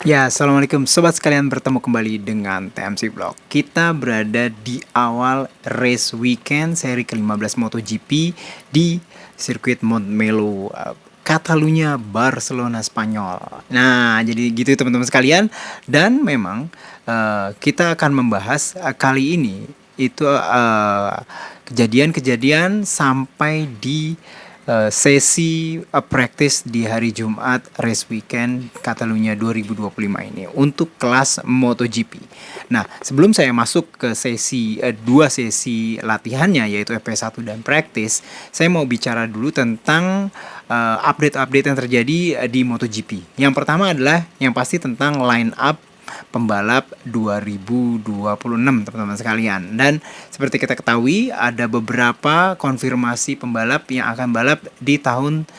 Ya, assalamualaikum sobat sekalian, bertemu kembali dengan TMC Vlog. Kita berada di awal race weekend seri ke-15 MotoGP di sirkuit Montmeló, Catalunya, Barcelona, Spanyol. Nah, jadi gitu teman-teman sekalian. Dan memang kita akan membahas kali ini itu kejadian-kejadian sampai di sesi practice di hari Jumat race weekend Catalunya 2025 ini untuk kelas MotoGP. Nah, sebelum saya masuk ke dua sesi latihannya yaitu FP1 dan practice, saya mau bicara dulu tentang update-update yang terjadi di MotoGP. Yang pertama adalah yang pasti tentang line up pembalap 2026 teman-teman sekalian. Dan seperti kita ketahui ada beberapa konfirmasi pembalap yang akan balap di tahun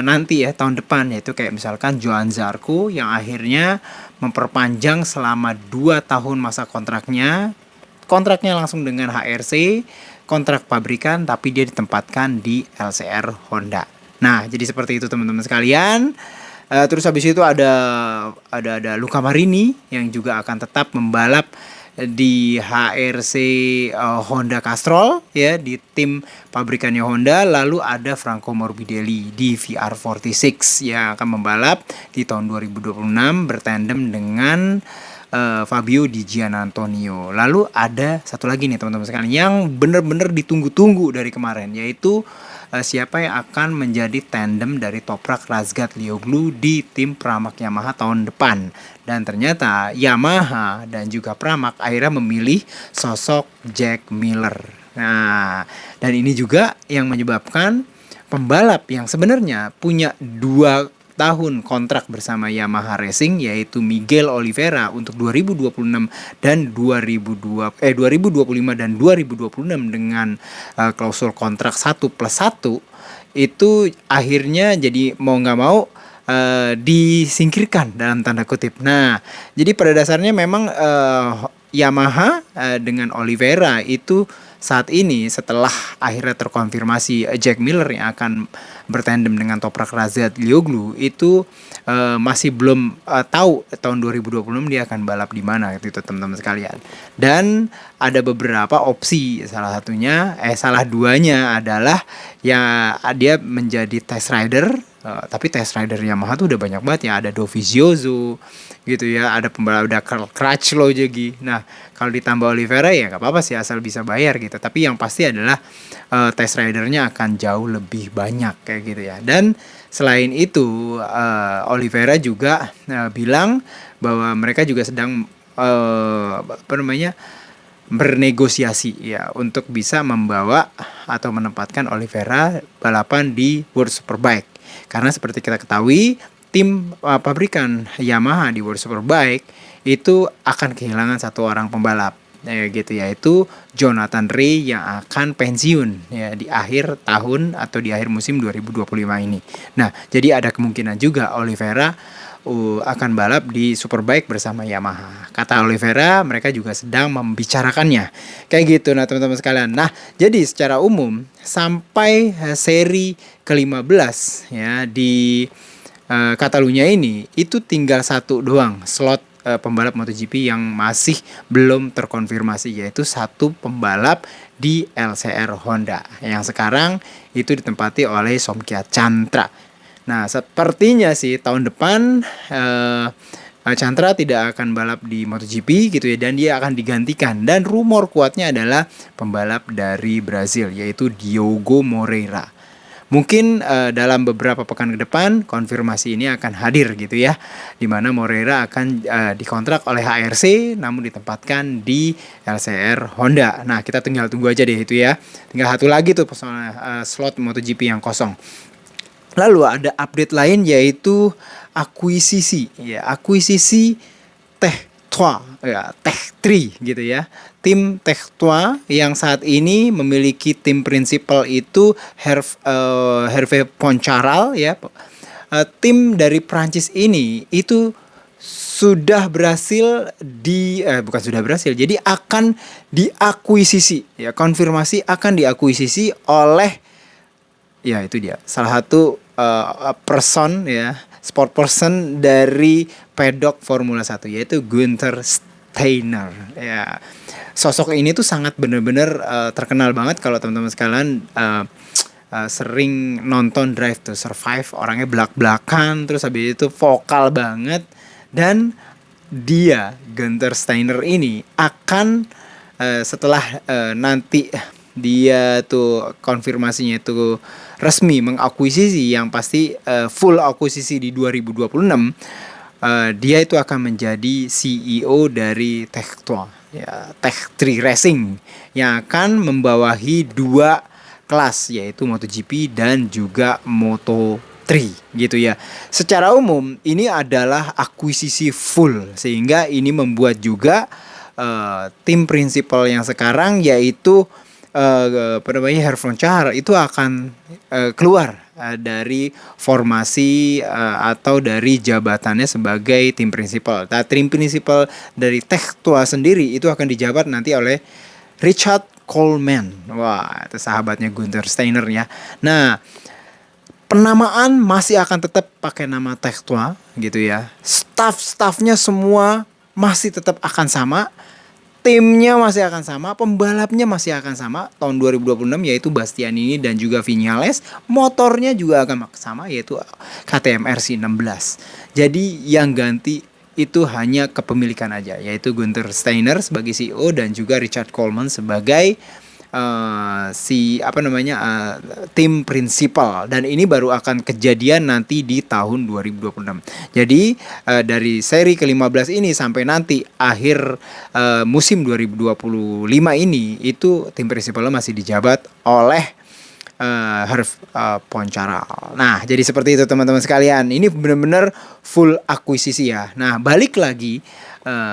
nanti ya, tahun depan, yaitu kayak misalkan Johann Zarco yang akhirnya memperpanjang selama 2 tahun masa kontraknya langsung dengan HRC, kontrak pabrikan, tapi dia ditempatkan di LCR Honda. Nah, jadi seperti itu teman-teman sekalian. Terus habis itu ada Luca Marini yang juga akan tetap membalap di HRC Honda Castrol ya, di tim pabrikannya Honda. Lalu ada Franco Morbidelli di VR46 yang akan membalap di tahun 2026 bertandem dengan Fabio Di Gianantonio. Lalu ada satu lagi nih teman-teman sekalian yang benar-benar ditunggu-tunggu dari kemarin, yaitu siapa yang akan menjadi tandem dari Toprak Razgatlioglu di tim Pramac Yamaha tahun depan. Dan ternyata Yamaha dan juga Pramac akhirnya memilih sosok Jack Miller. Nah, dan ini juga yang menyebabkan pembalap yang sebenarnya punya 2 tahun kontrak bersama Yamaha Racing, yaitu Miguel Oliveira untuk 2026 dan 2025 dan 2026 dengan klausul kontrak 1+1, itu akhirnya jadi mau nggak mau disingkirkan dalam tanda kutip. Nah, jadi pada dasarnya memang Yamaha dengan Oliveira itu saat ini setelah akhirnya terkonfirmasi Jack Miller yang akan bertandem dengan Toprak Razgatlioglu itu masih belum tahu tahun 2026 dia akan balap di mana gitu teman-teman sekalian. Dan ada beberapa opsi, salah duanya adalah ya dia menjadi test rider. Tapi test rider Yamaha tuh udah banyak banget ya, ada Dovizioso gitu ya, ada pembalap, ada Crutchlow juga. Nah, kalau ditambah Oliveira ya nggak apa-apa sih asal bisa bayar gitu. Tapi yang pasti adalah test ridernya akan jauh lebih banyak kayak gitu ya. Dan selain itu Oliveira juga bilang bahwa mereka juga sedang bernegosiasi ya untuk bisa membawa atau menempatkan Oliveira balapan di World Superbike. Karena seperti kita ketahui, tim pabrikan Yamaha di World Superbike itu akan kehilangan satu orang pembalap gitu, yaitu Jonathan Rea yang akan pensiun ya di akhir tahun atau di akhir musim 2025 ini. Nah, jadi ada kemungkinan juga Oliveira akan balap di Superbike bersama Yamaha. Kata Oliveira, mereka juga sedang membicarakannya. Kayak gitu nah teman-teman sekalian. Nah, jadi secara umum sampai seri ke-15 ya di Catalunya ini itu tinggal satu doang slot pembalap MotoGP yang masih belum terkonfirmasi, yaitu satu pembalap di LCR Honda yang sekarang itu ditempati oleh Somkya Chantra. Nah, sepertinya sih tahun depan Chantra tidak akan balap di MotoGP gitu ya, dan dia akan digantikan. Dan rumor kuatnya adalah pembalap dari Brazil, yaitu Diogo Moreira. Mungkin dalam beberapa pekan ke depan konfirmasi ini akan hadir gitu ya, dimana Moreira akan dikontrak oleh HRC namun ditempatkan di LCR Honda. Nah, kita tinggal tunggu aja deh itu ya. Tinggal satu lagi tuh slot MotoGP yang kosong. Lalu ada update lain yaitu akuisisi Tech3 gitu ya. Tim Tech3 yang saat ini memiliki tim prinsipal itu Hervé Poncharal ya. Tim dari Prancis ini itu sudah berhasil bukan sudah berhasil, jadi akan diakuisisi ya, konfirmasi akan diakuisisi oleh ya itu dia salah satu person ya sport person dari pedok Formula 1, yaitu Günther Steiner. Ya, sosok ini tuh sangat bener-bener terkenal banget kalau teman-teman sekalian sering nonton Drive to Survive. Orangnya belak-belakan, terus habis itu vokal banget. Dan dia, Günther Steiner ini akan setelah nanti dia tuh konfirmasinya itu resmi mengakuisisi, yang pasti full akuisisi di 2026, dia itu akan menjadi CEO dari Tech3, ya, Tech3 Racing, yang akan membawahi dua kelas, yaitu MotoGP dan juga Moto3 gitu ya. Secara umum ini adalah akuisisi full, sehingga ini membuat juga tim prinsipal yang sekarang, yaitu Herve Char, itu akan keluar dari formasi atau dari jabatannya sebagai tim prinsipal. Nah, tim prinsipal dari Tech3 sendiri itu akan dijabat nanti oleh Richard Coleman. Wah, itu sahabatnya Günther Steiner ya. Nah, penamaan masih akan tetap pakai nama Tech3 gitu ya. Staff-staffnya semua masih tetap akan sama. Timnya masih akan sama, pembalapnya masih akan sama tahun 2026, yaitu Bastianini dan juga Viñales. Motornya juga akan sama, yaitu KTM RC16. Jadi yang ganti itu hanya kepemilikan aja, yaitu Günther Steiner sebagai CEO dan juga Richard Coleman sebagai tim prinsipal. Dan ini baru akan kejadian nanti di tahun 2026. Jadi dari seri ke-15 ini sampai nanti akhir musim 2025 ini, itu tim prinsipalnya masih dijabat oleh Herve Poncharal. Nah, jadi seperti itu teman-teman sekalian. Ini benar-benar full akuisisi ya. Nah, balik lagi,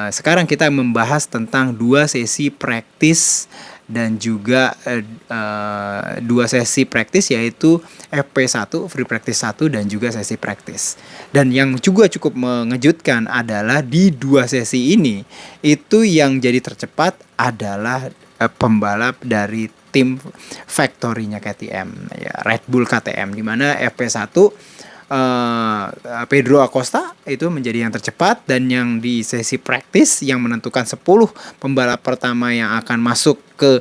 sekarang kita membahas tentang 2 sesi praktis dan juga 2 sesi praktis, yaitu FP1, Free Practice 1, dan juga sesi praktis. Dan yang juga cukup mengejutkan adalah di 2 sesi ini, itu yang jadi tercepat adalah pembalap dari tim factory-nya KTM, ya, Red Bull KTM, di mana FP1 Pedro Acosta itu menjadi yang tercepat, dan yang di sesi praktis yang menentukan 10 pembalap pertama yang akan masuk ke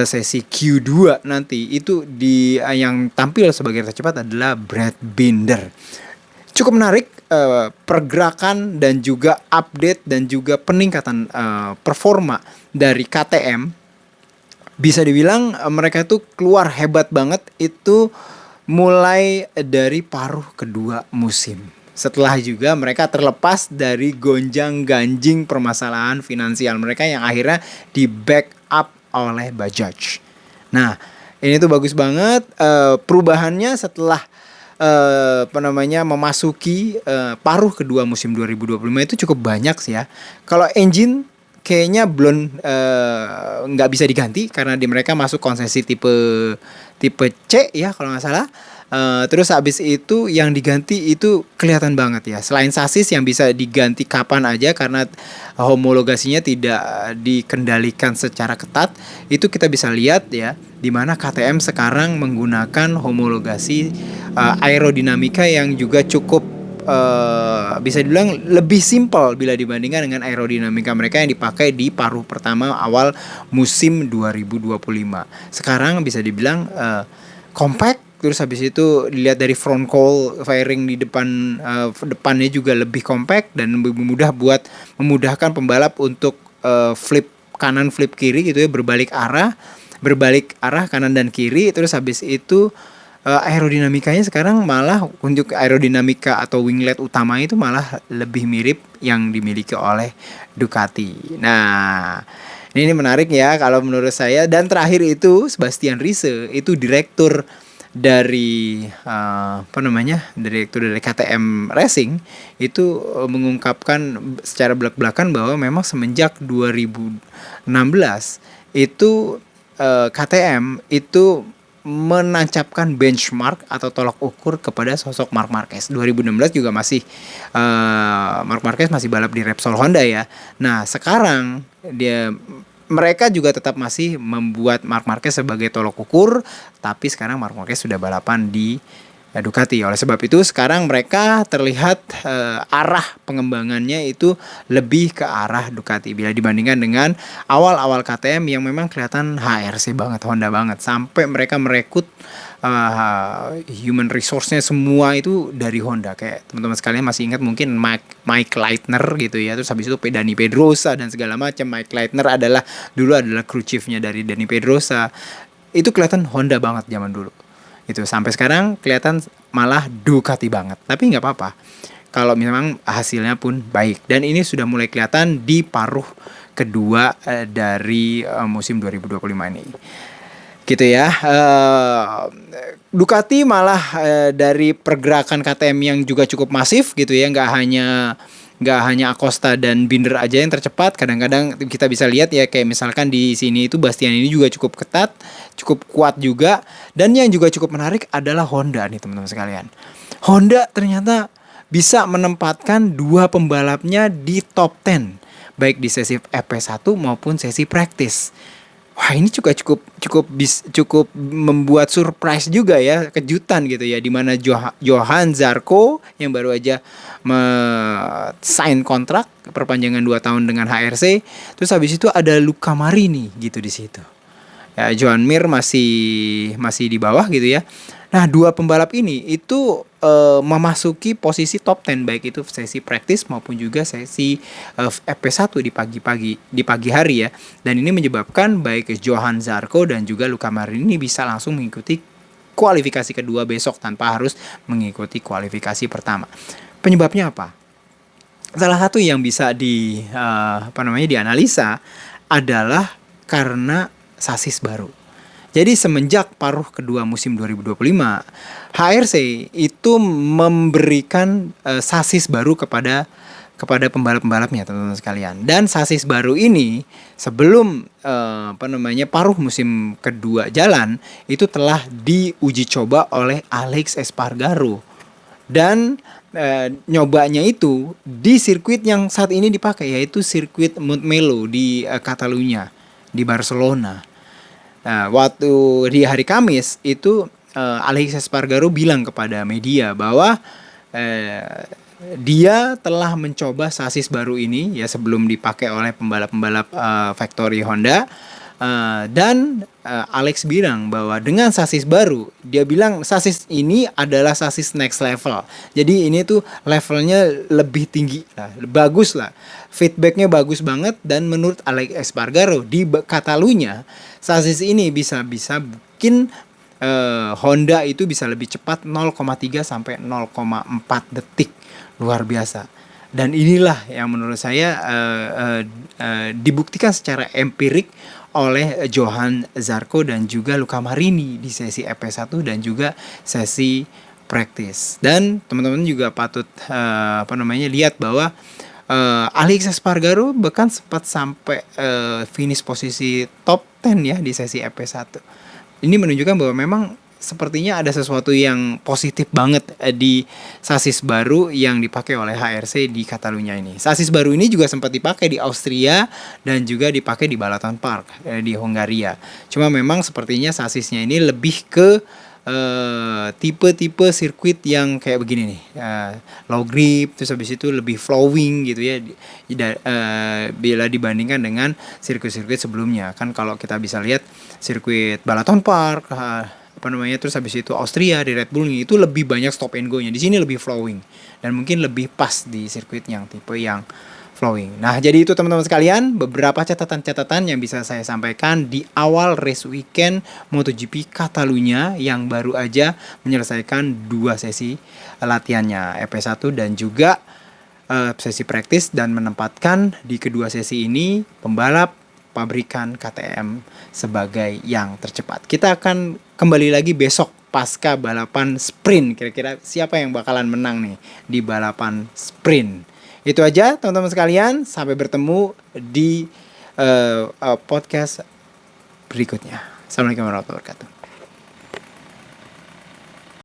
sesi Q2 nanti, itu yang tampil sebagai tercepat adalah Brad Binder. Cukup menarik pergerakan dan juga update dan juga peningkatan performa dari KTM. Bisa dibilang mereka itu keluar hebat banget itu mulai dari paruh kedua musim. Setelah juga mereka terlepas dari gonjang-ganjing permasalahan finansial mereka yang akhirnya di backup oleh Bajaj. Nah, ini tuh bagus banget perubahannya setelah memasuki paruh kedua musim 2025 itu cukup banyak sih ya. Kalau engine kayaknya belum nggak bisa diganti karena di mereka masuk konsesi tipe C ya kalau nggak salah. Terus habis itu yang diganti itu kelihatan banget ya. Selain sasis yang bisa diganti kapan aja karena homologasinya tidak dikendalikan secara ketat, itu kita bisa lihat ya, di mana KTM sekarang menggunakan homologasi aerodinamika yang juga cukup bisa dibilang lebih simpel bila dibandingkan dengan aerodinamika mereka yang dipakai di paruh pertama awal musim 2025. Sekarang bisa dibilang compact. Terus habis itu dilihat dari front cowl fairing di depannya juga lebih compact dan lebih mudah buat memudahkan pembalap untuk flip kanan flip kiri gitu ya, berbalik arah kanan dan kiri. Terus habis itu aerodinamikanya sekarang malah untuk aerodinamika atau winglet utama itu malah lebih mirip yang dimiliki oleh Ducati. Nah, ini menarik ya kalau menurut saya. Dan terakhir itu Sebastian Riese, itu direktur dari direktur dari KTM Racing, itu mengungkapkan secara belak-belakan bahwa memang semenjak 2016 itu KTM itu menancapkan benchmark atau tolak ukur kepada sosok Marc Marquez. 2016 juga masih Marc Marquez masih balap di Repsol Honda ya. Nah, sekarang mereka juga tetap masih membuat Marc Marquez sebagai tolok ukur, tapi sekarang Marc Marquez sudah balapan di Ducati. Oleh sebab itu sekarang mereka terlihat arah pengembangannya itu lebih ke arah Ducati bila dibandingkan dengan awal-awal KTM yang memang kelihatan HRC banget, Honda banget, sampai mereka merekrut human resource-nya semua itu dari Honda. Kayak teman-teman sekalian masih ingat mungkin Mike Leitner gitu ya, terus habis itu Dani Pedrosa dan segala macam. Mike Leitner dulu adalah crew chief-nya dari Dani Pedrosa. Itu kelihatan Honda banget zaman dulu. Itu sampai sekarang kelihatan malah Ducati banget. Tapi nggak apa-apa kalau memang hasilnya pun baik. Dan ini sudah mulai kelihatan di paruh kedua dari musim 2025 ini. Gitu ya. Ducati malah dari pergerakan KTM yang juga cukup masif gitu ya, nggak hanya Acosta dan Binder aja yang tercepat. Kadang-kadang kita bisa lihat ya, kayak misalkan di sini itu Bastian ini juga cukup ketat, cukup kuat juga. Dan yang juga cukup menarik adalah Honda nih teman-teman sekalian. Honda ternyata bisa menempatkan dua pembalapnya di top 10, baik di sesi FP1 maupun sesi praktis. Wah, ini juga cukup membuat surprise juga ya, kejutan gitu ya, dimana Johan Zarco yang baru aja sign kontrak perpanjangan 2 tahun dengan HRC, terus habis itu ada Luca Marini gitu di situ. Ya, Joan Mir masih di bawah gitu ya. Nah, dua pembalap ini itu memasuki posisi top 10 baik itu sesi praktis maupun juga sesi FP1 di pagi hari ya. Dan ini menyebabkan baik Johan Zarco dan juga Luca Marini bisa langsung mengikuti kualifikasi kedua besok tanpa harus mengikuti kualifikasi pertama. Penyebabnya apa? Salah satu yang bisa dianalisa adalah karena sasis baru. Jadi semenjak paruh kedua musim 2025, HRC itu memberikan sasis baru kepada pembalap-pembalapnya, teman-teman sekalian. Dan sasis baru ini sebelum paruh musim kedua jalan itu telah diuji coba oleh Alex Espargaro. Dan nyobanya itu di sirkuit yang saat ini dipakai, yaitu sirkuit Montmeló di Catalunya, di Barcelona. Nah, waktu di hari Kamis itu Alex Espargaro bilang kepada media bahwa dia telah mencoba sasis baru ini ya sebelum dipakai oleh pembalap-pembalap factory Honda. Dan Alex bilang bahwa dengan sasis baru, dia bilang sasis ini adalah sasis next level. Jadi ini tuh levelnya lebih tinggi lah, bagus lah. Feedbacknya bagus banget, dan menurut Alex Espargaro di Catalunya sasis ini bisa bikin Honda itu bisa lebih cepat 0,3 sampai 0,4 detik. Luar biasa. Dan inilah yang menurut saya dibuktikan secara empirik oleh Johan Zarco dan juga Luca Marini di sesi FP1 dan juga sesi praktis. Dan teman-teman juga patut lihat bahwa Alex Espargaro bahkan sempat sampai finish posisi top 10 ya di sesi FP1. Ini menunjukkan bahwa memang sepertinya ada sesuatu yang positif banget di sasis baru yang dipakai oleh HRC di Catalunya ini. Sasis baru ini juga sempat dipakai di Austria dan juga dipakai di Balaton Park di Hongaria. Cuma memang sepertinya sasisnya ini lebih ke tipe-tipe sirkuit yang kayak begini nih, low grip, terus habis itu lebih flowing gitu ya, bila dibandingkan dengan sirkuit-sirkuit sebelumnya. Kan kalau kita bisa lihat sirkuit Balaton Park, terus habis itu Austria di Red Bull itu lebih banyak stop and go-nya. Di sini lebih flowing dan mungkin lebih pas di sirkuit yang tipe yang flowing. Nah, jadi itu teman-teman sekalian beberapa catatan-catatan yang bisa saya sampaikan di awal race weekend MotoGP Catalunya yang baru aja menyelesaikan 2 sesi latihannya, FP1 dan juga sesi praktis, dan menempatkan di kedua sesi ini pembalap pabrikan KTM sebagai yang tercepat. Kita akan kembali lagi besok pasca balapan sprint. Kira-kira siapa yang bakalan menang nih di balapan sprint. Itu aja teman-teman sekalian. Sampai bertemu di podcast berikutnya. Assalamualaikum warahmatullahi wabarakatuh.